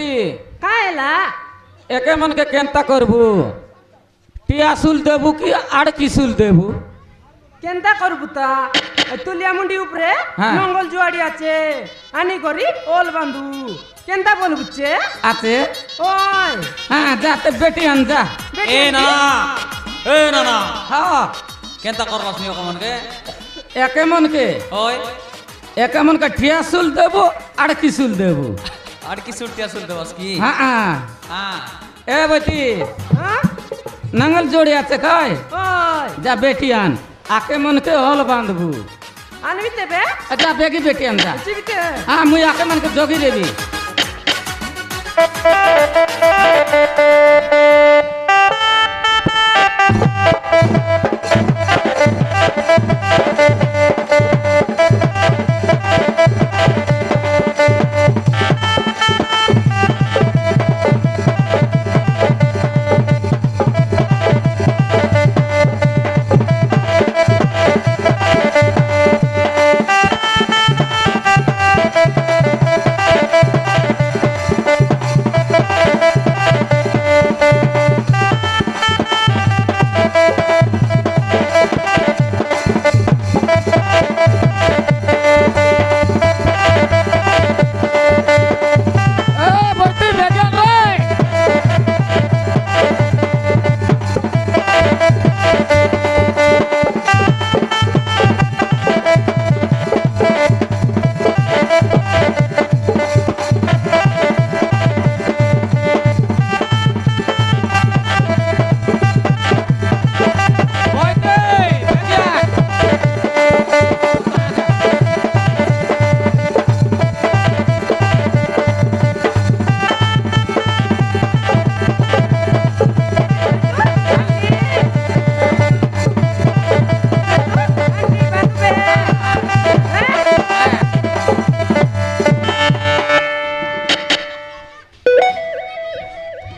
बेटी काहेला एके मन के केंता करबू टिया सुल देबू कि आड़ सुल देबू केनता करबू ता तुलिया मुंडी उपरे हाँ। नंगल जुआड़ी আছে আনি করি ওল বান্ধু কেনতা বলবুচ্ছে আছে ওই हाँ जाते बेटी आन जा ए ना हाँ केंता करलास नियो कमन के एके मन के ओय एके मन के टिया सुल देबू आड़ सुल देबू आड़ की सुरतिया सुल देवस की हाँ हाँ हां ए बेटी হ্যাঁ नंगल जोड़ी আছে काय ওই जा बेटी आन आके मन के हल बांधबू আনবি দেবে जा बेगी बेटी आन जा চিবিতে हाँ मुई आके मन के जोगी देवी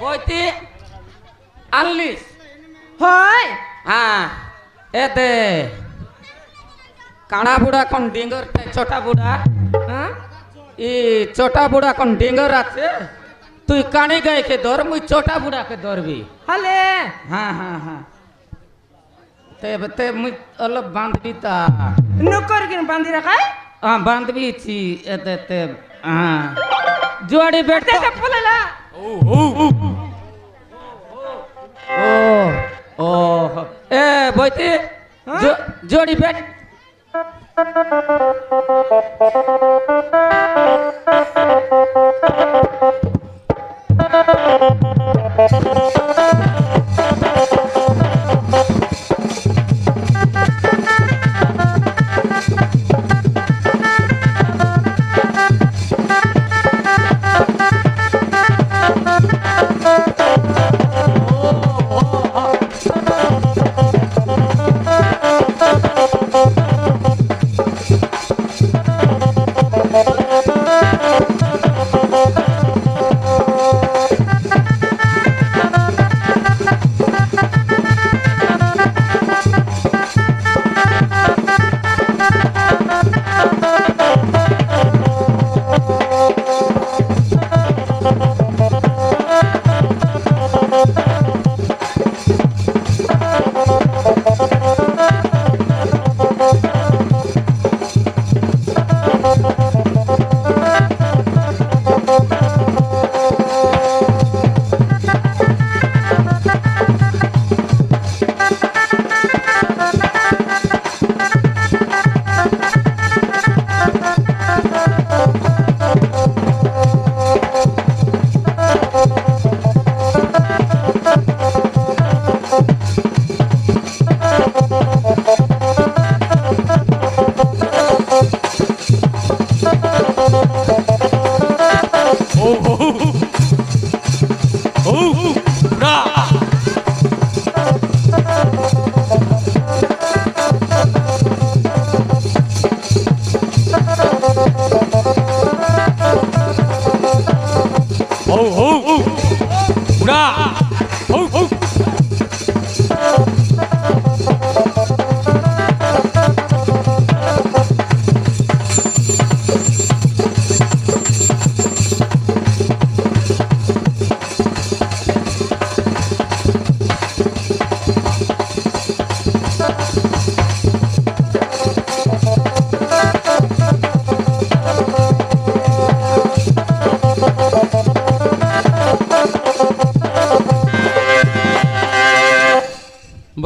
বইতি আনলিস হয় हाँ एते काड़ा बुढ़ा कौन डिंगर थे छोटा बुढ़ा হ্যাঁ ई छोटा बुढ़ा कौन डिंगर आछे तुई कानी गए के दौर मुई छोटा बुढ़ा के दौर भी হলে हाँ हाँ हाँ ते मुई अलग बांध भी ता নকর কিন বান্ধি রাখায় हाँ बांध भी थी एते ते हाँ जुआड़ी बैठ তে পলেলা ओ ए बोइती जोड़ी बैठ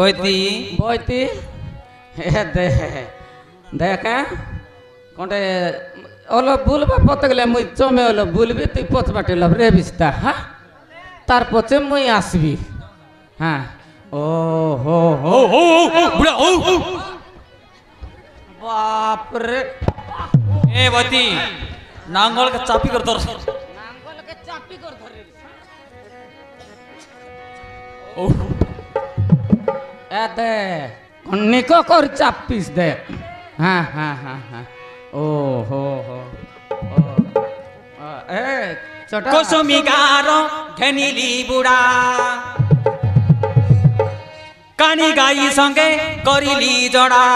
বইতি বইতি এ দে দেখে কোনটা ওলো বুলবা পতে গেলে মুই জমে ওলো বুলবি তুই পথ বাটে লব রে বিস্তা হ্যাঁ তার পথে মুই আসবি হ্যাঁ ও হো হো ও বুড়া ও বাপরে এ বইতি নাঙ্গলকে চাপি করে ধর নাঙ্গলকে চাপি কর ধরে ও এ দে নিকো কর চাপিস দে হ্যাঁ হ্যাঁ হ্যাঁ হ্যাঁ ও হো হো ও এ ছোটা কুসুমিকার ঘেনিলি বুড়া কানি গাই সঙ্গে করিলি জড়া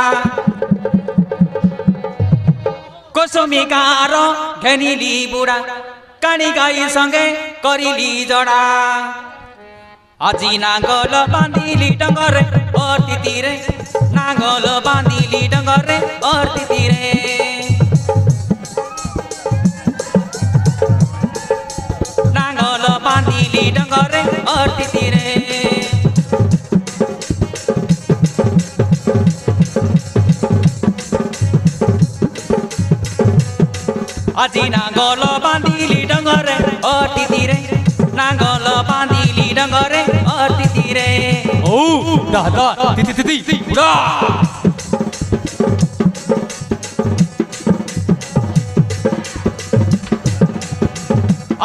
কুসুমিকার ঘেনিলি বুড়া কানি গাই সঙ্গে করিলি জড়া আজি নাঙ্গল বাঁধিলি ডঙ্গরে অতি তীরে নাঙ্গল বাঁধিলি ডঙ্গরে অতি তীরে নাঙ্গল বাঁধিলি ডঙ্গরে অতি তীরে আজি নাঙ্গল বাঁধিলি ডঙ্গরে অতি তীরে নাঙ্গল বাঁধিলি ডঙ্গরে অতি তীরে ও দাদা তিতি তিতি বুড়া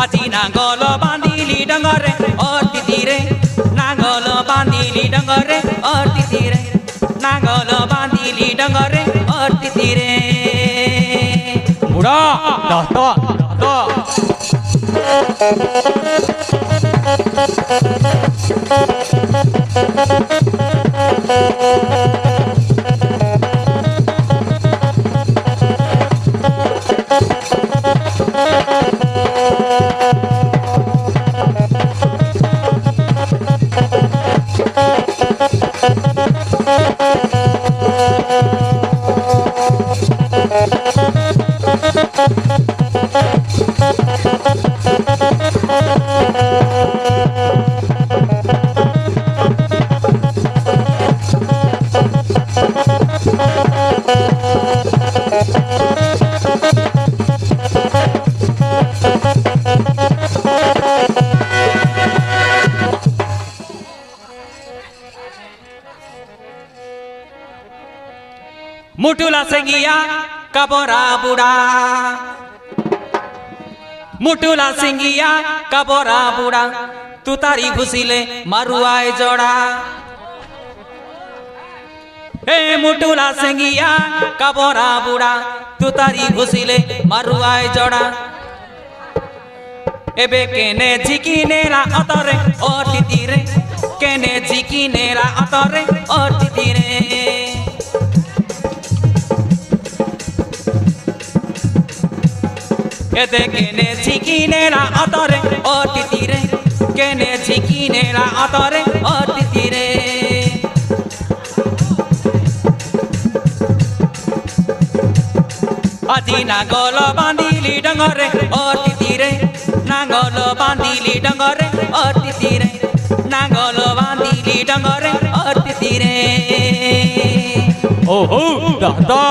আজি নাঙ্গল বাঁধিলি ডঙ্গরে অতি তীরে নাঙ্গল বাঁধিলি ডঙ্গরে অতি তীরে নাঙ্গল বাঁধিলি ডঙ্গরে অতি তীরে বুড়া দাদা দাদা मुटुला सिंगिया कबोरा बुड़ा मुटुला सिंगिया कबोरा बुड़ा तू तारी घुसिले मारुआए जोड़ा ए मुटुला सिंगिया कबोरा बुड़ा तू तारी घुसिले मारुआए जोड़ा एबे केने झिकिनेरा अतरे ओटी तीरे केने झिकिनेरा अतरे ओटी तीरे एते केने झिकिनेरा अतरे ओटी तीरे केने झिकिनेरा अतरे ओटी तीरे আজি নাঙ্গল বাঁধিলি ডঙ্গরে অতি তীরে নাঙ্গল বাঁধিলি ডঙ্গরে অতি তীরে নাঙ্গল বাঁধিলি ডঙ্গরে অতি তীরে ও হো দাদা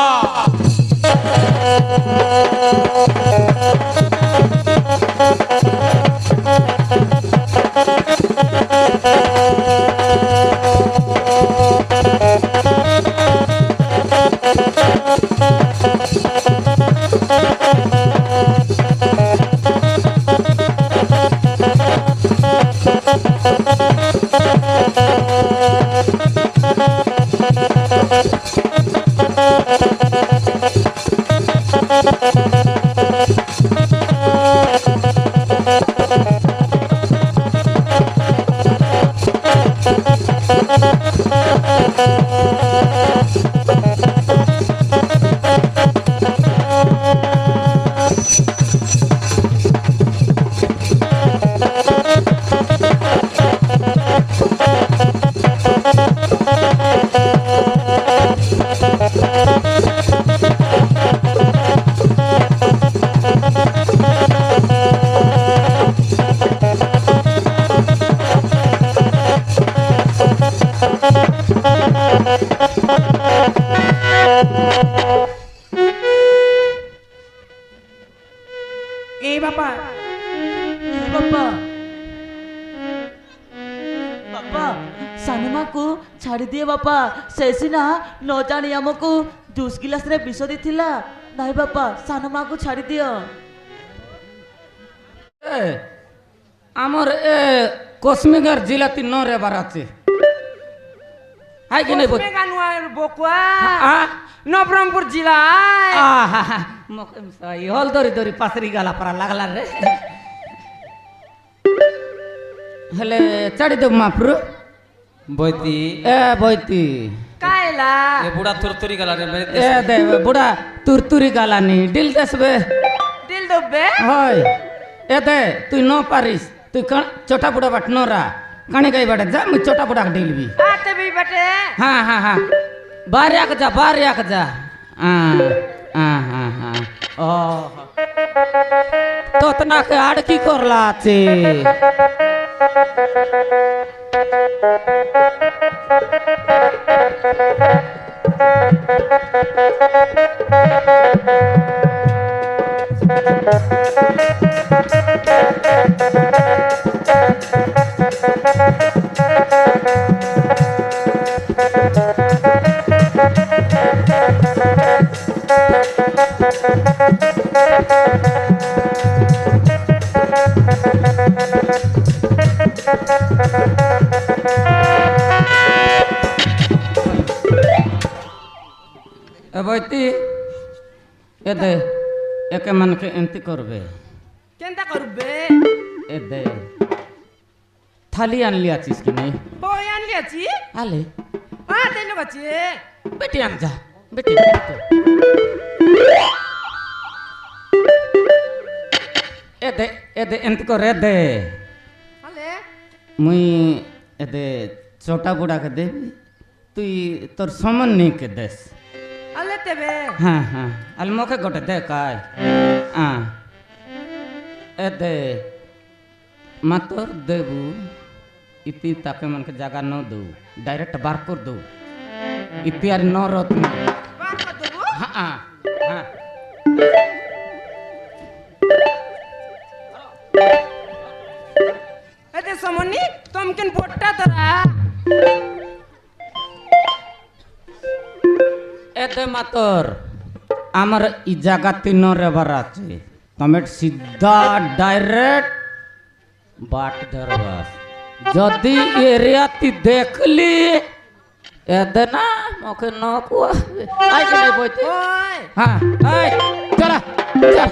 ଏ ବାପା ବାପା ବାପା ସାନମାକୁ ଛାଡ଼ିଦିଏ ବାପା। ସେ ସିନା ନ ଜାଣି ଆମକୁ ଜୁସ୍ ଗିଲାସରେ ବିଷ ଦେଇଥିଲା। ନାଇଁ ବାପା ସାନମାକୁ ଛାଡ଼ିଦିଅ। ए আমার এ কোসমিগার জিলা 3 রে বার আছে হাই কি নাই বই মেগানুয়ার বকুয়া আ নবরঙ্গপুর জেলা আহা মকম সাই হল দরি দরি পাসরি গালা পারা লাগলা রে হেলে চাড়ি দেব মাপুর বইতি এ বইতি কায়লা এ বুড়া তুরতুরি গলা রে এ দে বুড়া তুরতুরি গালানি ডিল দেসবে দিল দবে হয় এ দে তুই ন পারিস তুই ছোটা বুড়া বাট নরা কানে গাই বাটে যা মুই ছোটা বুড়া ডিলবি আতে বি বটে हाँ हाँ हाँ बार याक जा हाँ हाँ हाँ ओ तो तना के आड़ की करला चे বইতি এ দে একে মানকে এন্তি করবে কেনতা করবে এ দে থালি আনলি আছিস কি নাই বই আনলি আছি আলে তেল আছে বেটি আন যা বেটি এ দে এন্তি করে দে আলে মুই এ দে ছোটা বুড়া কে দেবি তুই তোর সমন নেই কে দেশ আলে তেবে হ্যাঁ হ্যাঁ আলে মোকে গোটে দে কাই এ দে মাতর দেবু ইতি তাকে মনকে জায়গা ন দউ ডাইরেক্ট বার কর দউ ইতি আর ন রত বার কর দেবো হ্যাঁ হ্যাঁ এতে সমনি তমকেন পট্টা তোরা এতে মাতর আমার ই জায়গা 3 রে বার আছে তুমি সিধা ডাইরেক্ট বাট ধরবাস যদি এরিয়াতি দেখলি এদে না মকে ন কুয়া আই কে নাই বইতে ওই হ্যাঁ এই চলা চল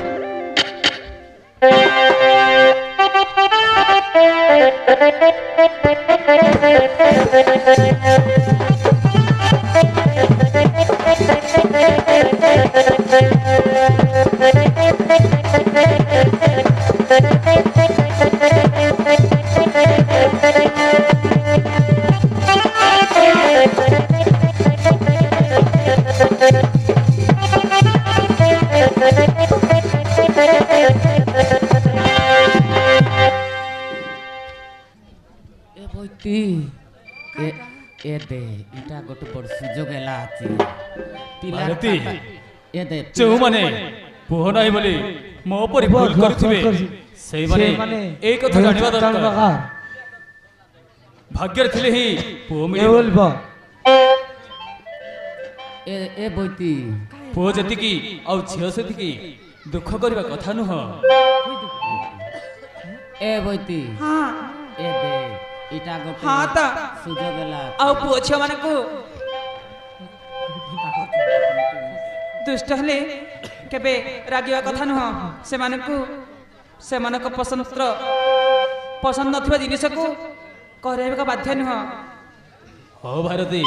এ বইতি এ দে এটা গোটে বড় সুযোগ এলা আছে পিলার ଭାରତୀ এ দে ଯେଉଁମାନେ ପୁଅ ନାହିଁ ବୋଲି ମୋ ଉପରେ ଭୁଲ କରୁଥିବେ ସେଇମାନେ ଏଇ କଥା ଜାଣିବା ଦରକାର ଭାଗ୍ୟରେ ଥିଲେ ହିଁ ପୁଅ ମିଳିବ এ বইতি ପୁଅ ଯେତିକି ଆଉ ଝିଅ ସେତିକି ଦୁଃଖ କରିବା କଥା ନୁହଁ এ বইতি হ্যাঁ এ দে এটা গোটে হ্যাঁ তা সুযোগ এলা ଆଉ ପୁଅ ଝିଅ ମାନଙ୍କୁ ଦୁଷ୍ଟ ହେଲେ କେବେ ରାଗିବା କଥା ନୁହଁ ସେମାନଙ୍କୁ ସେମାନଙ୍କ ପସନ୍ଦ ନଥିବା ଜିନିଷକୁ କରାଇବାକୁ ବାଧ୍ୟ ନୁହଁ ହଉ ଭାରତୀ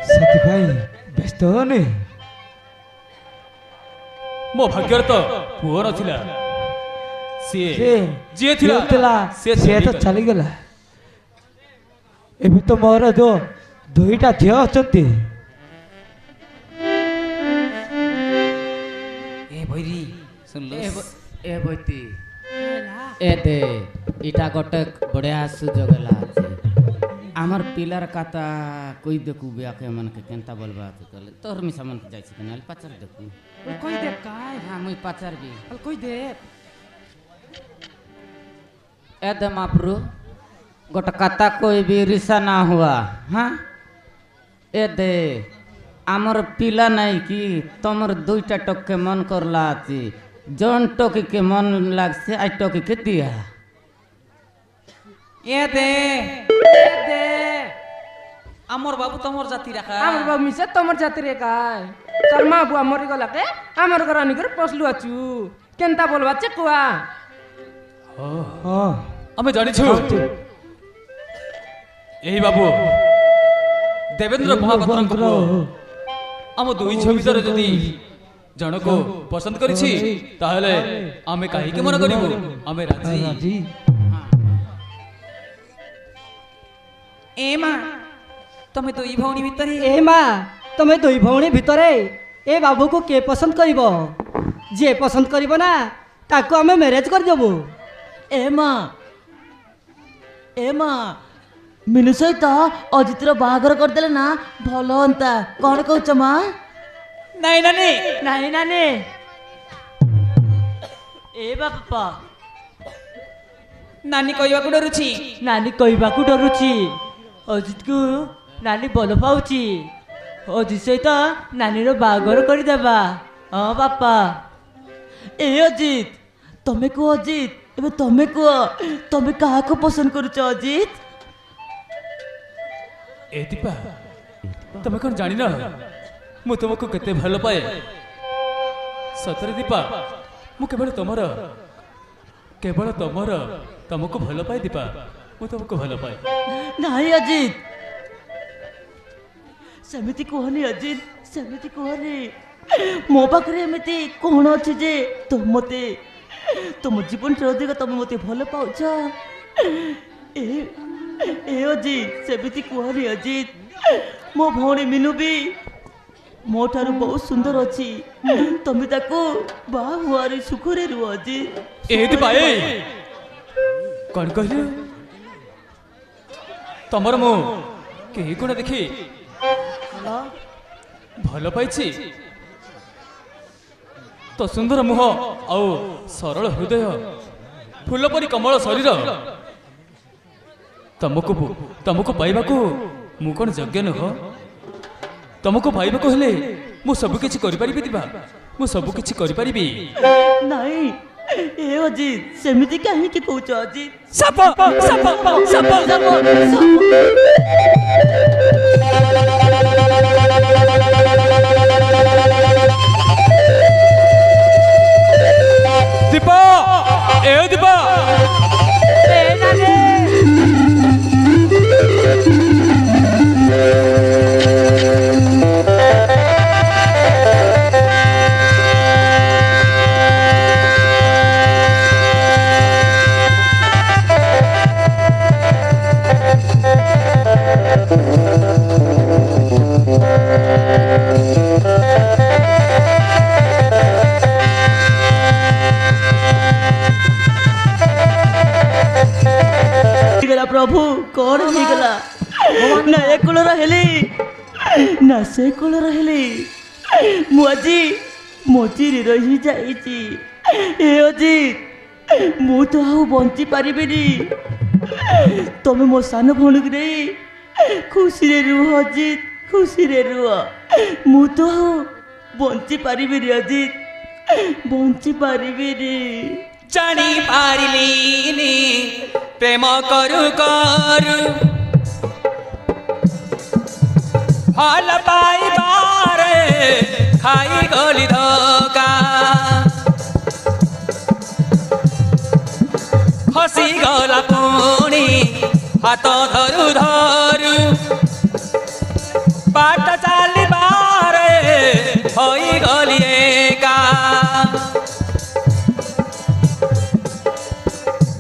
ସେଥିପାଇଁ ବ୍ୟସ୍ତ ହନି ମୋ ଭାଗ୍ୟରେ ତ ପୁଅ ନଥିଲା ସିଏ ସେ ଯିଏ ଥିଲା ସିଏ ତ ଚାଲିଗଲା ଏବେ ତ ମୋର ଦୁଇଟା ଝିଅ ଅଛନ୍ତି ଏ ବୈରୀ ଶୁଣିଲୁ এ বইতি এ দে এটা গোটে বড়িয়া সুযোগ এলা আছে আমার পিলার কাতা কই দেখু বিয়াকে মানকে কেনতা বলবা আছে কলে তোর মিশা মনকে যাইছি কেন পাচার দেখু কই দেখ কাই হ্যাঁ মুই পাচার বি কই দেখ ए दे महाप्रभु गोटे कथा कोई भी रिसा ना हुआ हाँ ए दे आमर पिला नहीं कि तुमर दुईटा टोके मन करला आती जौन टोकी के मन लागसे आई टोकी के दिया এ দে দে আমার বাবু তোমার জাতি রাখা আমার বাবু মিছে তোমার জাতির একাই তোর মা বুয়া মরি গলাকে আমার ঘর আনি করে পশলু আছু কেনতা বলবা চে কুয়া ହଁ ଆମେ ଜାଣିଛୁ ଏହି ବାବୁ ଦେବେନ୍ଦ୍ର ମହାପାତ୍ରଙ୍କ ପୁଅ ଆମ ଦୁଇ ଝିଅ ଭିତରେ ଯଦି ଜଣକୁ ପସନ୍ଦ କରିଛି ତାହେଲେ ଆମେ କାହିଁକି ମନା କରିବୁ ଆମେ ରାଜି ରାଜି এ মা তুমি দুই ভଉଣୀ ভিତରେ ए माँ तुम्हें दुई भौणी भितरे ए बाबू को के पसंद करिब जे पसंद करिब ना ताको आमे मैरिज कर देबो ଏ ମା ମିନୁ ସହିତ ଅଜିତର ବାହାଘର କରିଦେଲେ ନା ଭଲ ହୁଅନ୍ତା କ'ଣ କହୁଛ ମା ନାଇଁ ନାନୀ ନାଇଁ ନାନୀ ଏ ବାପା ନାନୀ କହିବାକୁ ଡରୁଛି ନାନୀ କହିବାକୁ ଡରୁଛି ଅଜିତକୁ ନାନୀ ଭଲ ପାଉଛି ଅଜିତ ସହିତ ନାନୀର ବାହାଘର କରିଦେବା ହଁ ବାପା ଏ ଅଜିତ ତମେ କୁହ ଅଜିତ ଏବେ ତମେ କୁହ ତମେ କାହାକୁ ପସନ୍ଦ କରୁଛ ଅଜିତ ଏ ଦୀପା ତମେ କ'ଣ ଜାଣିନ ମୁଁ ତୁମକୁ କେତେ ଭଲ ପାଏ ସତରେ ଦୀପା ମୁଁ କେବଳ ତମକୁ ଭଲ ପାଏ ଦୀପା ମୁଁ ତୁମକୁ ଭଲ ପାଏ ନାହିଁ ଅଜିତ ସେମିତି କୁହନି ଅଜିତ ସେମିତି କୁହନି ମୋ ପାଖରେ ଏମିତି କ'ଣ ଅଛି ଯେ ମୋତେ ତୁମ ଜୀବନଠାରୁ ଅଧିକ ତମେ ମୋତେ ଭଲ ପାଉଛ ଏ ଅଜିତ ସେମିତି କୁହନି ଅଜିତ ମୋ ଭଉଣୀ ମିନୁ ବି ମୋ ଠାରୁ ବହୁତ ସୁନ୍ଦର ଅଛି ତମେ ତାକୁ ବାହା ହୁଆରେ ସୁଖରେ ରୁହ ଅଜିତ ଏ ଦୀପା ଏ କ'ଣ କହିଲେ ତମର ମୁଁ କେହି ଗୁଣ ଦେଖି ଭଲ ପାଇଛି ତ ସୁନ୍ଦର ମୁହଁ ଆଉ ସରଳ ହୃଦୟ ଫୁଲ ପରି କମଳ ଶରୀର ତମକୁ ପାଇବାକୁ ମୁଁ କ'ଣ ଯୋଗ୍ୟ ନୁହଁ ତମକୁ ପାଇବାକୁ ହେଲେ ମୁଁ ସବୁ କିଛି କରିପାରିବି ଦିବା ମୁଁ ସବୁ କିଛି କରିପାରିବି ନାଇଁ ଏ ଅଜିତ ସେମିତି କାହିଁକି କହୁଛ ଅଜିତ ସାପ ସାପ ସାପ ଦୀପା ଏ ଦୀପା ପ୍ରଭୁ କ'ଣ ହେଇଗଲା ନା ଏ କୂଳର ହେଲି ନା ସେ କୂଳର ହେଲି ମୁଁ ଆଜି ମଝିରେ ରହିଯାଇଛି ଏ ଅଜିତ ମୁଁ ତ ଆଉ ବଞ୍ଚି ପାରିବିନି ତମେ ମୋ ସାନ ଭଉଣୀକୁ ନେଇ ଖୁସିରେ ରୁହ ଅଜିତ ଖୁସିରେ ରୁହ ମୁଁ ତ ଆଉ ବଞ୍ଚି ପାରିବିନି ଅଜିତ ବଞ୍ଚି ପାରିବିନି ଜାଣି ପାରିଲିନି ପ୍ରେମ କରୁ କରୁ ଭଲ ପାଇବାରେ ଖାଇଗଲି ଧୋକା ଖସିଗଲା ପୁଣି ହାତ ଧରୁ ଧରୁ ବାଟ ଚାଲିବାରେ ହୋଇଗଲି ଏକା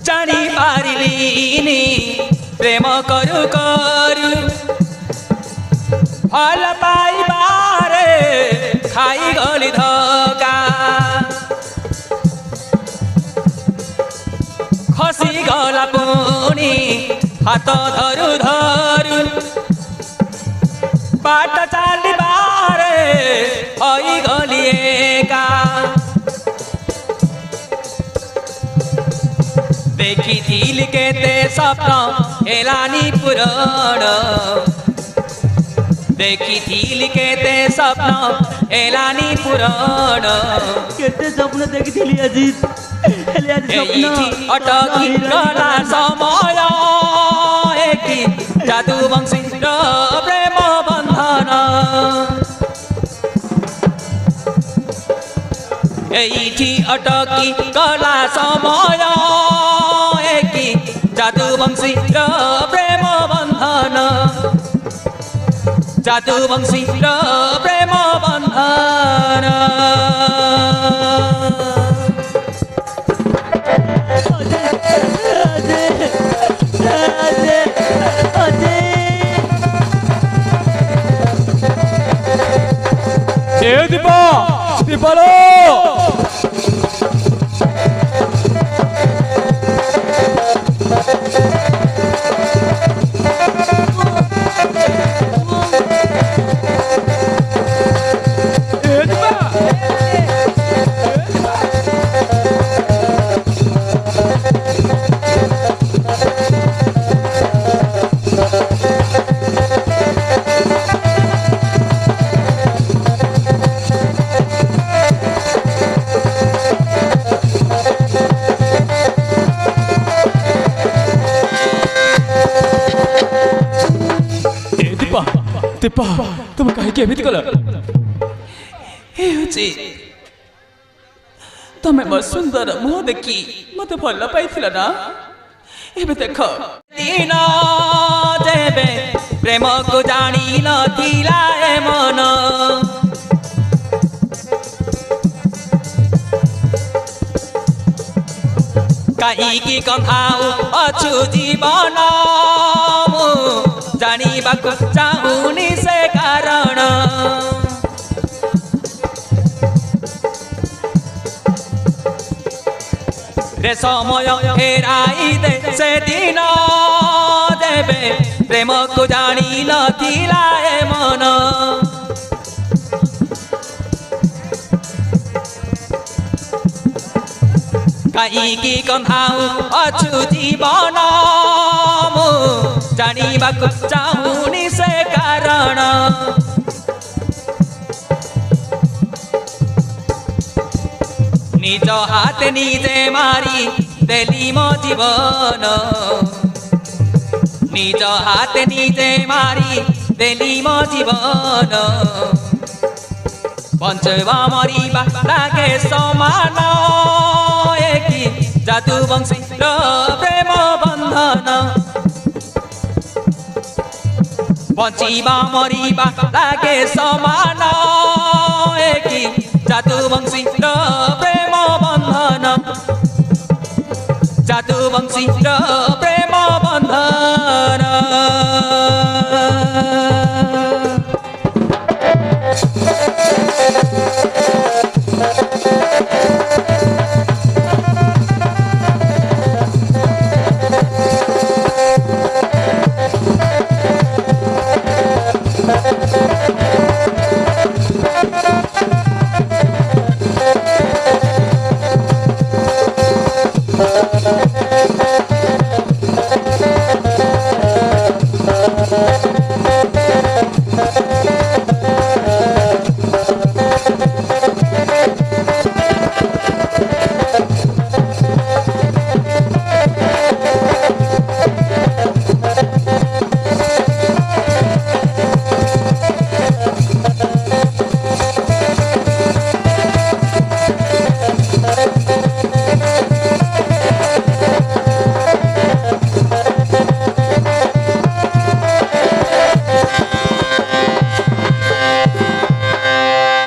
জানি পারিলিনি প্রেম করু করু ভাল পাইবারে খাই গলি ধোকা খসি গলা পুনি হাত ধরু ধরু বাট চালিবারে হই গলি একা ଦେଖିଥିଲି କେତେ ସ୍ୱପ୍ନ ହେଲାନି ପୂରଣ ଦେଖିଥିଲି କେତେ ସ୍ୱପ୍ନ ହେଲାନି ପୂରଣ କେତେ ସ୍ୱପ୍ନ ଦେଖିଥିଲି ଆଜି ହେଲେ ଆଜି ଏଇଠି ଅଟକି ଗଲା ସମୟ ଏକି ଯାଦୁ ବଂଶୀର ପ୍ରେମ ବନ୍ଧନ ଏଇଠି ଅଟକି ଗଲା ସମୟ ଏକି ଯାଦୁ ବଂଶୀର ପ୍ରେମ ବନ୍ଧନ ଯାଦୁ ବଂଶୀର ପ୍ରେମ ବନ୍ଧନ ଦୀପା ଦୀପାଲୋ ଦୀପା ତୁମେ କାହିଁକି ଏମିତି କଲ ହେଉଛି ତମେ ମୋ ସୁନ୍ଦର ମୁହଁ ଦେଖି ମତେ ଭଲ ପାଇଥିଲ ନା ଏବେ ଦେଖ ଦିନ ଯେବେ ପ୍ରେମକୁ ଜାଣି ନଥିଲା ଏ ମନ କାହିଁକି କନ୍ଧାଉ ଅଛୁ ଜୀବନ ଜାଣିବାକୁ ଚାହୁଁନି ସେ କାରଣ ରେ ସମୟ ଫେରାଇ ଦେ ସେ ଦିନ ଦେବେ ପ୍ରେମକୁ ଜାଣି ନଥିଲା ଏ ମନ କାହିଁକି କନ୍ଧାଉ ଅଛୁ ଜୀବନ ଜାଣିବାକୁ ଚାହୁଁନି ସେ କାରଣ ନିଜ ହାତେ ନିଜେ ମାରି ଦେଲି ମୋ ଜୀବନ ନିଜ ହାତେ ନିଜେ ମାରି ଦେଲି ମୋ ଜୀବନ ବଞ୍ଚିବା ମରିବା ଲାଗେ ସମାନ ଏକି ଯାଦୁ ବଂଶୀର ପ୍ରେମ ବନ୍ଧନ ବଞ୍ଚିବା ମରିବା ଲାଗେ ସମାନ ଏକି ଯାଦୁ ବଂଶୀର ପ୍ରେମ ବନ୍ଧନ ଯାଦୁ ବଂଶୀର